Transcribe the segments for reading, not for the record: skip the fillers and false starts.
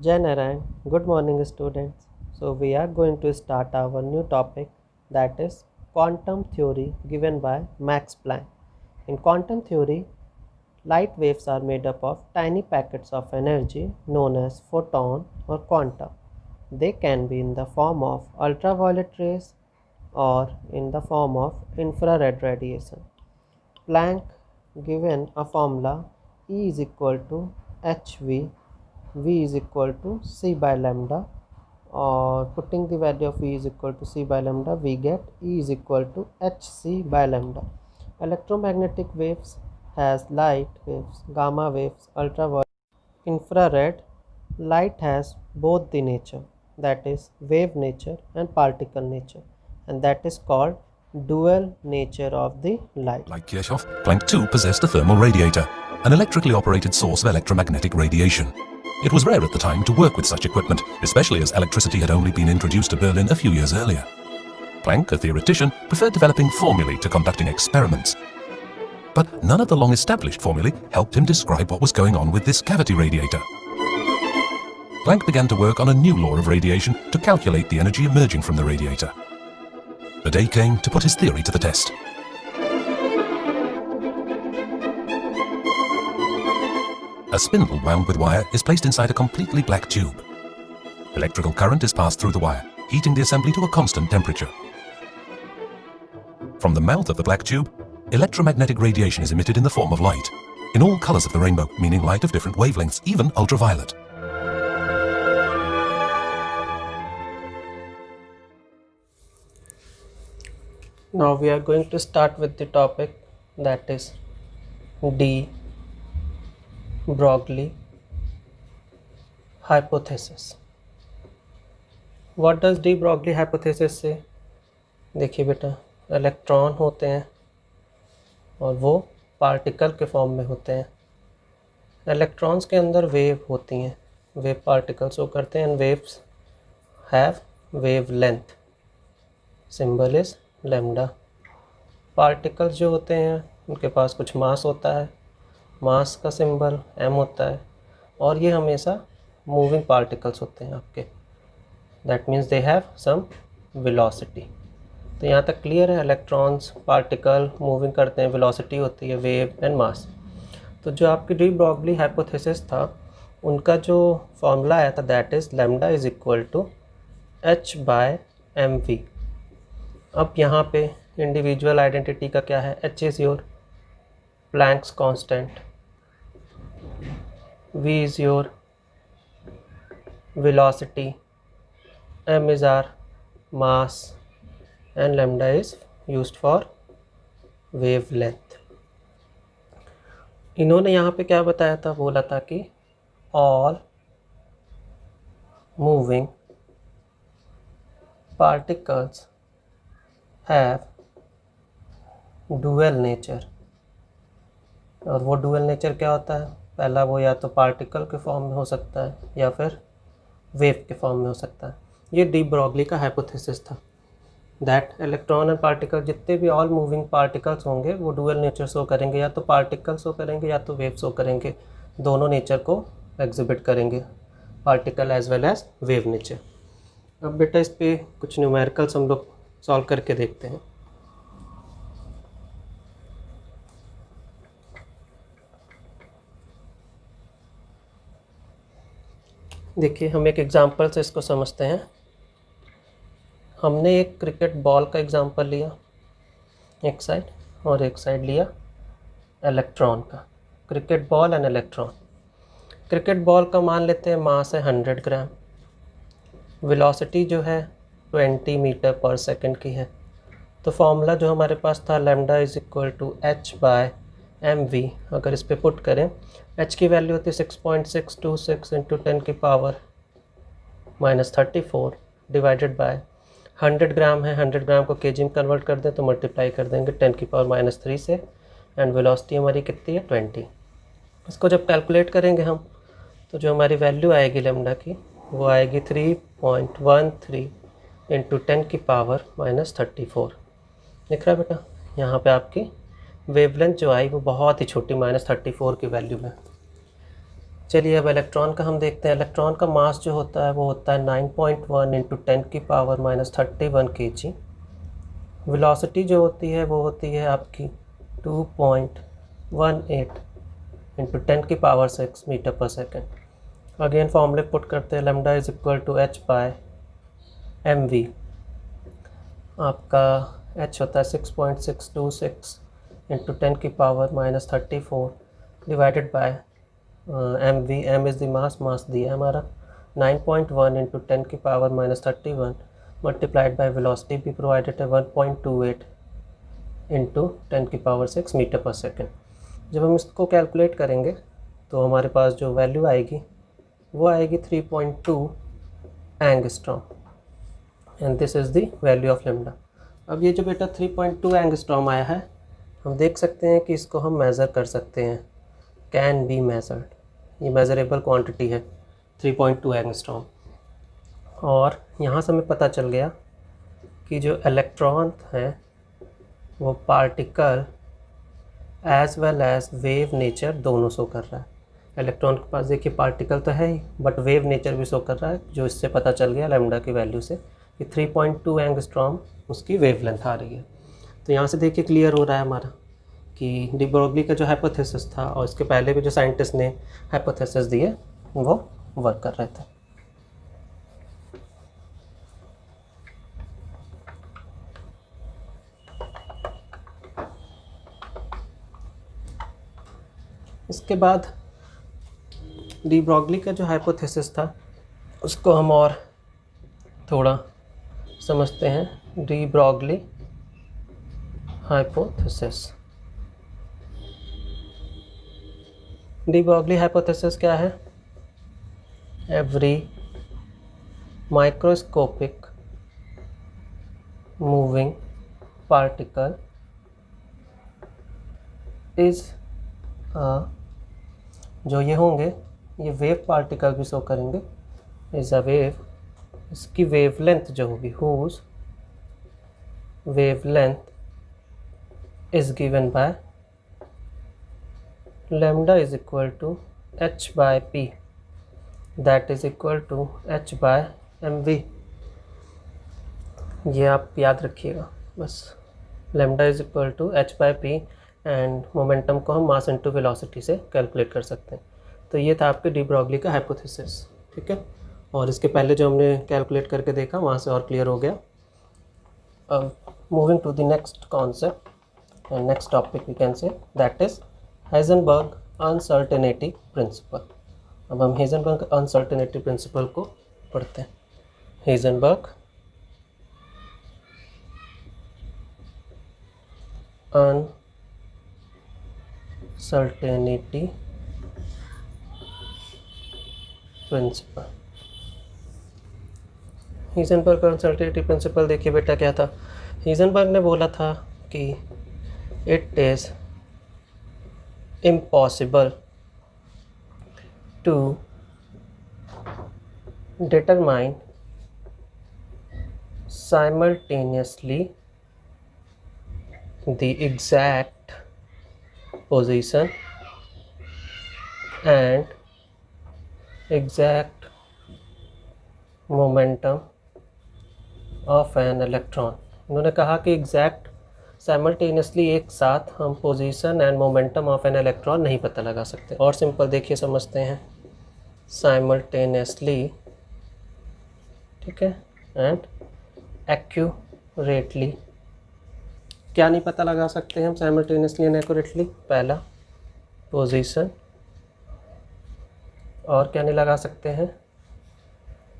Jai Narayan, good morning students. So we are going to start our new topic, that is quantum theory given by Max Planck. In quantum theory, light waves are made up of tiny packets of energy known as photon or quanta. They can be in the form of ultraviolet rays or in the form of infrared radiation. Planck given a formula E is equal to hv, V is equal to c by lambda, or putting the value of V is equal to c by lambda, we get E is equal to hc by lambda. Electromagnetic waves has light waves, gamma waves, ultraviolet, infrared. Light has both the nature, that is wave nature and particle nature, and that is called dual nature of the light. Like Kirchhoff, Planck too possessed a thermal radiator, an electrically operated source of electromagnetic radiation. It was rare at the time to work with such equipment, especially as electricity had only been introduced to Berlin a few years earlier. Planck, a theoretician, preferred developing formulae to conducting experiments. But none of the long-established formulae helped him describe what was going on with this cavity radiator. Planck began to work on a new law of radiation to calculate the energy emerging from the radiator. The day came to put his theory to the test. A spindle wound with wire is placed inside a completely black tube. Electrical current is passed through the wire, heating the assembly to a constant temperature. From the mouth of the black tube, electromagnetic radiation is emitted in the form of light, in all colors of the rainbow, meaning light of different wavelengths, even ultraviolet. Now we are going to start with the topic, that is de Broglie hypothesis. What does de Broglie hypothesis say? देखिए बेटा, electron होते हैं और वो particle के form में होते हैं. इलेक्ट्रॉन्स के अंदर वेव होती हैं, वेव पार्टिकल्स शो करते हैं, and waves have wave length. Symbol is lambda. Particles जो होते हैं उनके पास कुछ मास होता है, मास का सिंबल m होता है, और ये हमेशा मूविंग पार्टिकल्स होते हैं आपके. That means they have some velocity. तो यहाँ तक क्लियर है. इलेक्ट्रॉन्स पार्टिकल मूविंग करते हैं, वेलोसिटी होती है, वेव एंड मास. तो जो आपकी डी ब्रॉगली हाइपोथेसिस था, उनका जो फॉर्मूला आया था, that is lambda is equal to h by m v. अब यहाँ पे इंडिविजुअल आइडेंटिटी का क्या है? h is your Planck's constant, v is your velocity, m is our mass, and lambda is used for wavelength. इन्होंने यहाँ पे क्या बताया था? बोला था कि all moving particles have dual nature. और वो डुअल नेचर क्या होता है? पहला, वो या तो पार्टिकल के फॉर्म में हो सकता है या फिर वेव के फॉर्म में हो सकता है. ये डी ब्रॉगली का हाइपोथेसिस था, दैट इलेक्ट्रॉन एंड पार्टिकल, जितने भी ऑल मूविंग पार्टिकल्स होंगे वो डुअल नेचर शो करेंगे, या तो पार्टिकल शो करेंगे या तो वेव शो करेंगे. दोनों नेचर को एग्जिबिट करेंगे, particle as well as wave nature. अब बेटा इस पर कुछ न्यूमेरिकल्स हम लोग सॉल्व करके देखते हैं. देखिए, हम एक एग्ज़ाम्पल से इसको समझते हैं. हमने एक क्रिकेट बॉल का एग्ज़ाम्पल लिया एक साइड, और एक साइड लिया इलेक्ट्रॉन का. Cricket ball and electron. Cricket ball का मान लेते हैं मास है 100 ग्राम, वेलोसिटी जो है 20 मीटर पर सेकंड की है. तो फॉर्मूला जो हमारे पास था, lambda is equal to h by m v. अगर इस पे पुट करें, h की वैल्यू होती है 6.626 इंटू 10 की पावर माइनस 34 डिवाइडेड बाय 100 ग्राम है. 100 ग्राम को केजी में कन्वर्ट कर दें तो मल्टीप्लाई कर देंगे 10 की पावर माइनस 3 से, एंड वेलोसिटी हमारी कितनी है? 20. इसको जब कैलकुलेट करेंगे हम, तो जो हमारी वैल्यू आएगी लैम्डा की, वो आएगी 3.13 इंटू 10 की पावर माइनस 34. दिख रहा है बेटा? यहाँ पे आपकी वेवलेंथ जो आई वो बहुत ही छोटी, -34 की वैल्यू में. चलिए अब इलेक्ट्रॉन का हम देखते हैं। इलेक्ट्रॉन का मास जो होता है वो होता है 9.1 इंटू 10⁻³ kg। वेलोसिटी जो होती है वो होती है आपकी 2.18 इंटू 10⁻6 मीटर पर सेकेंड। अगेन फॉर्मूले पुट करते हैं, lambda is equal to h/mv। आपका h होता है 6.626 into 10⁻34 divided by mv। m is the mass दिया है हमारा 9.1 इंटू 10⁻31 मल्टीप्लाइड बाय वेलोसिटी भी प्रोवाइडेड है 1.28 इंटू 10⁻6 मीटर पर सेकेंड। जब हम इसको कैलकुलेट करेंगे तो हमारे पास जो वैल्यू आएगी वो आएगी 3.2 angstrom and this is the value of lambda. अब ये जो बेटा 3.2 एंगस्ट्रॉम आया है, हम देख सकते हैं कि इसको हम मेज़र कर सकते हैं, कैन बी मेजर्ड। ये मेज़रेबल क्वांटिटी है 3.2 एंगस्ट्रॉम। और यहाँ से हमें पता चल गया कि जो इलेक्ट्रॉन है वो particle as well as wave nature दोनों शो कर रहा है। इलेक्ट्रॉन के पास देखिए पार्टिकल तो है ही बट वेव नेचर भी शो कर रहा है, जो इससे पता चल गया लैम्डा की वैल्यू से कि 3.2 एंगस्ट्रॉम उसकी वेवलेंथ आ रही है। तो यहाँ से देखिए क्लियर हो रहा है हमारा कि डी ब्रोगली का जो हाइपोथेसिस था और इसके पहले भी जो साइंटिस्ट ने हाइपोथेसिस दिए वो वर्क कर रहे थे। इसके बाद डी ब्रोगली का जो हाइपोथेसिस था उसको हम और थोड़ा समझते हैं। De Broglie hypothesis. De Broglie hypothesis क्या है? Every microscopic moving particle is जो ये होंगे ये वेव पार्टिकल भी शो करेंगे, इज अ वेव। इसकी वेवलेंथ जो होगी whose wavelength is given by lambda is equal to h/p that is equal to h/mv। ये आप याद रखिएगा बस, lambda is equal to h/p and momentum को हम मास इनटू वेलोसिटी से कैलकुलेट कर सकते हैं। तो ये था आपके डी ब्रोगली का हाइपोथेसिस, ठीक है। और इसके पहले जो हमने कैलकुलेट करके देखा वहाँ से और क्लियर हो गया। अब moving to the next concept and next topic we can say that is Heisenberg uncertainty principle. अब हम हाइजेनबर्ग अनसर्टेनिटी प्रिंसिपल को पढ़ते हैं। Heisenberg uncertainty principle. Heisenberg uncertainty principle देखिए बेटा क्या था। हाइजेनबर्ग ने बोला था कि it is impossible to determine simultaneously the exact position and exact momentum of an electron। उन्होंने कहा कि एग्जैक्ट साइमल्टेनियसली एक साथ हम position and momentum of an electron नहीं पता लगा सकते। और सिंपल देखिए समझते हैं, साइमल्टेनियसली, ठीक है, एंड एक्यूरेटली। क्या नहीं पता लगा सकते हैं हम साइमल्टेनियसली एंड एक्यूरेटली? पहला पोजीशन, और क्या नहीं लगा सकते हैं?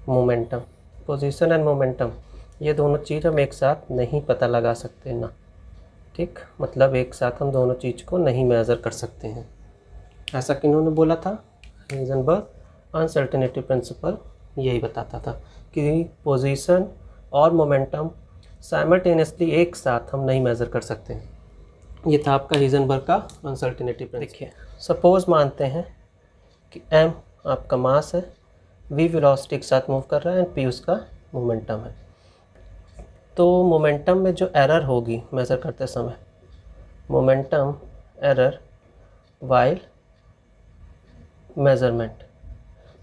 मोमेंटम। पोजीशन एंड मोमेंटम ये दोनों चीज़ हम एक साथ नहीं पता लगा सकते ना, ठीक, मतलब एक साथ हम दोनों चीज़ को नहीं मेज़र कर सकते हैं। ऐसा किन्होंने बोला था? हाइजेनबर्ग अनसर्टेनिटी प्रिंसिपल यही बताता था कि पोजीशन और मोमेंटम साइमल्टेनियसली एक साथ हम नहीं मेज़र कर सकते हैं। ये था आपका हाइजेनबर्ग का अनसर्टेनिटी प्रिंसिपल। देखिए सपोज़ मानते हैं कि m आपका मास है, v वेलोसिटी के साथ मूव कर रहा है एंड p उसका मोमेंटम है। तो मोमेंटम में जो एरर होगी मेज़र करते समय, momentum error while measurement.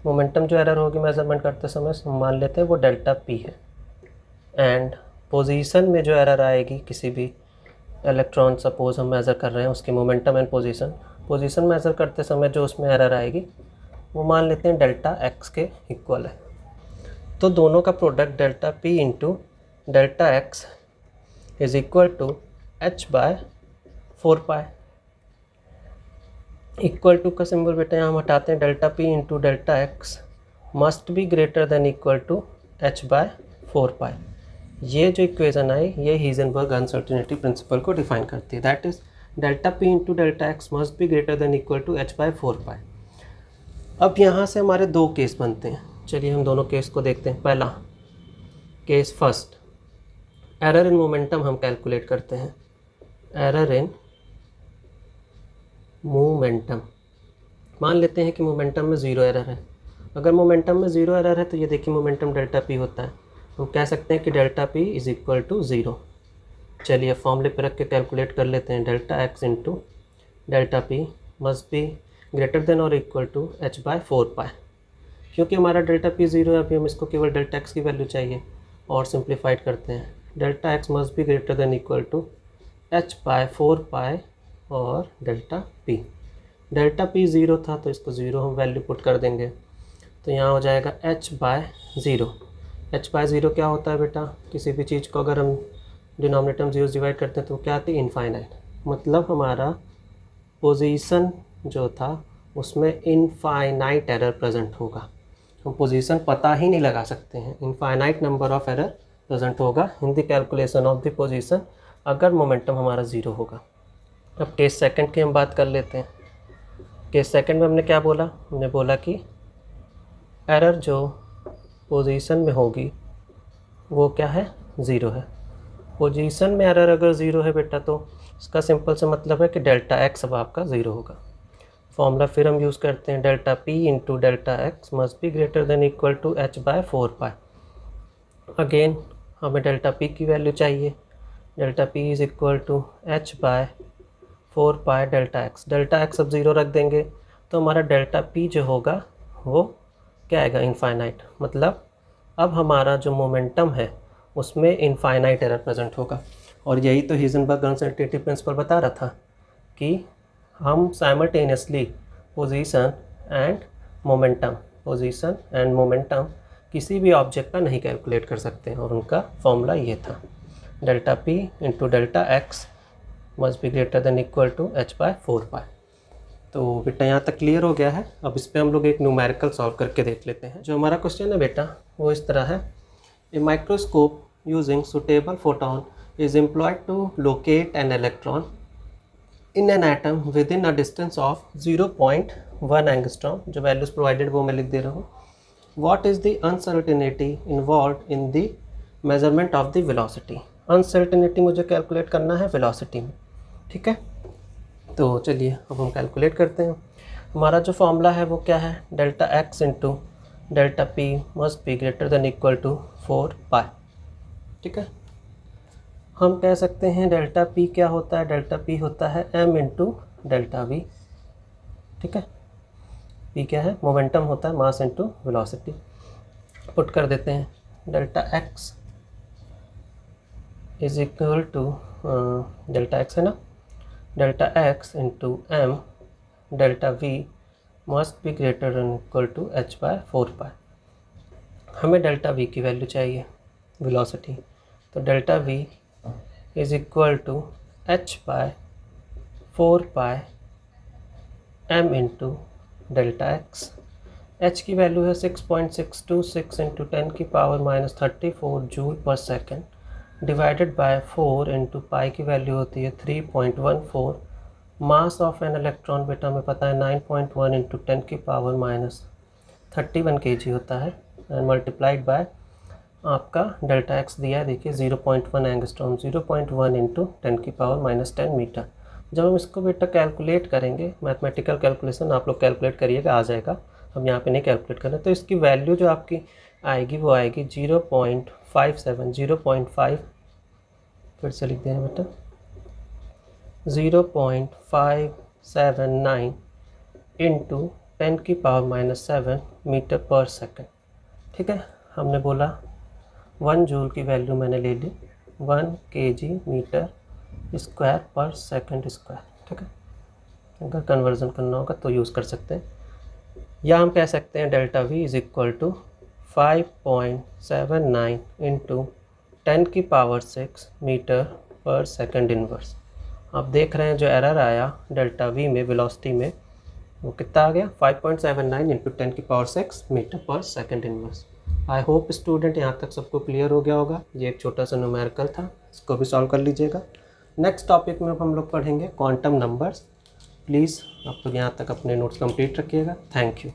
Momentum जो एरर होगी मेज़रमेंट करते समय मान लेते हैं वो डेल्टा पी है। एंड पोजीशन में जो एरर आएगी किसी भी इलेक्ट्रॉन सपोज हम मेज़र कर रहे हैं उसकी मोमेंटम एंड पोजीशन मेज़र करते समय जो उसमें एरर आएगी वो मान लेते हैं डेल्टा एक्स के इक्वल है। तो दोनों का product delta P into delta X is equal to H by 4 pi. Equal to का सिंबल बेटा यहाँ हम हटाते हैं, delta P into delta X must be greater than equal to H by 4 pi. ये जो इक्वेशन आई ये हीजनबर्ग अनसर्टेनिटी प्रिंसिपल को डिफाइन करती है। That is delta P into delta X must be greater than equal to H by 4 पाई। अब यहाँ से हमारे दो केस बनते हैं, चलिए हम दोनों केस को देखते हैं। पहला case first, error in momentum हम कैलकुलेट करते हैं। एरर इन मोमेंटम, मान लेते हैं कि मोमेंटम में ज़ीरो एरर है। अगर मोमेंटम में ज़ीरो एरर है तो ये देखिए मोमेंटम डेल्टा पी होता है, हम कह सकते हैं कि delta P is equal to 0। चलिए फॉर्मूले पर रख के कैलकुलेट कर लेते हैं। Delta X into delta P must be greater then और इक्वल टू एच बाय 4 पाई। क्योंकि हमारा डेल्टा पी 0 है, अभी हम इसको केवल डेल्टा एक्स की वैल्यू चाहिए और सिंप्लीफाइड करते हैं। Delta X must be greater than equal to H by 4 pi और डेल्टा पी 0 था तो इसको 0 हम वैल्यू पुट कर देंगे, तो यहाँ हो जाएगा एच बाय 0। एच बाय 0 क्या होता है बेटा, किसी भी चीज़ को अगर हम डिनोमिनेटर में 0 डिवाइड करते हैं तो क्या आती है, इनफाइनाइट। मतलब हमारा पोजीशन जो था उसमें इनफाइनाइट एरर प्रेजेंट होगा। हम पोजीशन पता ही नहीं लगा सकते हैं, infinite number of error present होगा in the calculation of the position अगर मोमेंटम हमारा 0 होगा। अब केस सेकंड की हम बात कर लेते हैं। केस सेकंड में हमने क्या बोला, हमने बोला कि एरर जो पोजीशन में होगी वो क्या है, 0 है। पोजीशन में एरर अगर 0 है बेटा तो इसका सिंपल से मतलब है कि डेल्टा एक्स अब आपका 0 होगा। फॉर्मूला फिर हम यूज़ करते हैं, delta P into delta X must be greater than equal to H by 4 pi. Again हमें डेल्टा पी की वैल्यू चाहिए, delta P is equal to H by 4 pi delta X अब 0 रख देंगे तो हमारा डेल्टा पी जो होगा वो क्या आएगा, इनफाइनाइट। मतलब अब हमारा जो मोमेंटम है उसमें इनफाइनाइट एरर प्रेजेंट होगा। और यही तो हीजनबर्ग अनसर्टेनिटी प्रिंसिपल बता रहा था कि हम साइमल्टेनियसली पोजीशन एंड मोमेंटम किसी भी ऑब्जेक्ट का नहीं कैलकुलेट कर सकते हैं, और उनका फॉर्मूला ये था, delta P into delta X must be greater than equal to H by 4 pi. तो बेटा यहाँ तक क्लियर हो गया है। अब इस पर हम लोग एक न्यूमेरिकल सॉल्व करके देख लेते हैं। जो हमारा क्वेश्चन है बेटा वो इस तरह है, a microscope using suitable photon is employed to locate an electron in an atom within a distance of 0.1 angstrom. जो वैल्यूज प्रोवाइडेड वो मैं लिख दे रहा हूँ। What is the uncertainty involve in the measurement of the velocity. Uncertainty मुझे calculate करना है वेलोसिटी में, ठीक है। तो चलिए अब हम कैलकुलेट करते हैं। हमारा जो फॉर्मूला है वो क्या है, delta X into delta P must be greater than equal to 4 pi, ठीक है। हम कह सकते हैं डेल्टा पी क्या होता है, डेल्टा पी होता है एम इंटू डेल्टा वी, ठीक है। पी क्या है, मोमेंटम होता है, मास इंटू वेलोसिटी। पुट कर देते हैं, delta X is equal to delta X है ना, delta X into M delta V must be greater than equal to H by 4 pi. हमें डेल्टा वी की वैल्यू चाहिए, वेलोसिटी, तो delta V is equal to H by 4 pi M into delta X. H की value है 6.626 into 10 की power minus 34 joule per second divided by 4 into pi की value होती है 3.14। मास ऑफ एन इलेक्ट्रॉन बेटा हमें पता है 9.1 इंटू 10 की पावर माइनस 31 kg होता है, एंड मल्टीप्लाइड बाय आपका डेल्टा एक्स दिया है, देखिए 0.1 एंगस्ट्रॉम, 0.1 इंटू 10 की पावर माइनस 10 मीटर। जब हम इसको बेटा कैलकुलेट करेंगे, मैथमेटिकल कैलकुलेशन आप लोग कैलकुलेट करिएगा, आ जाएगा, हम यहाँ पे नहीं कैलकुलेट कर रहे। तो इसकी वैल्यू जो आपकी आएगी वो आएगी 0.57 फिर से लिख दें बेटा 0.579 इंटू 10⁻⁷ मीटर पर सेकंड। ठीक है, हमने बोला 1 जूल की वैल्यू मैंने ले ली 1 kg मीटर स्क्वायर पर सेकंड स्क्वायर। ठीक है, अगर कन्वर्जन करना होगा तो यूज़ कर सकते हैं, या हम कह सकते हैं delta V is equal to 5.79 into 10⁻⁶ metre per second inverse. आप देख रहे हैं जो एरर आया डेल्टा वी में वेलोसिटी में वो कितना आ गया 5.79 into 10⁻⁶ metre per second inverse. I hope student यहाँ तक सबको क्लियर हो गया होगा। ये एक छोटा सा न्यूमेरिकल था, इसको भी सॉल्व कर लीजिएगा। नेक्स्ट टॉपिक में हम लोग पढ़ेंगे क्वांटम नंबर्स। प्लीज़ आप लोग यहाँ तक अपने नोट्स कंप्लीट रखिएगा। Thank you.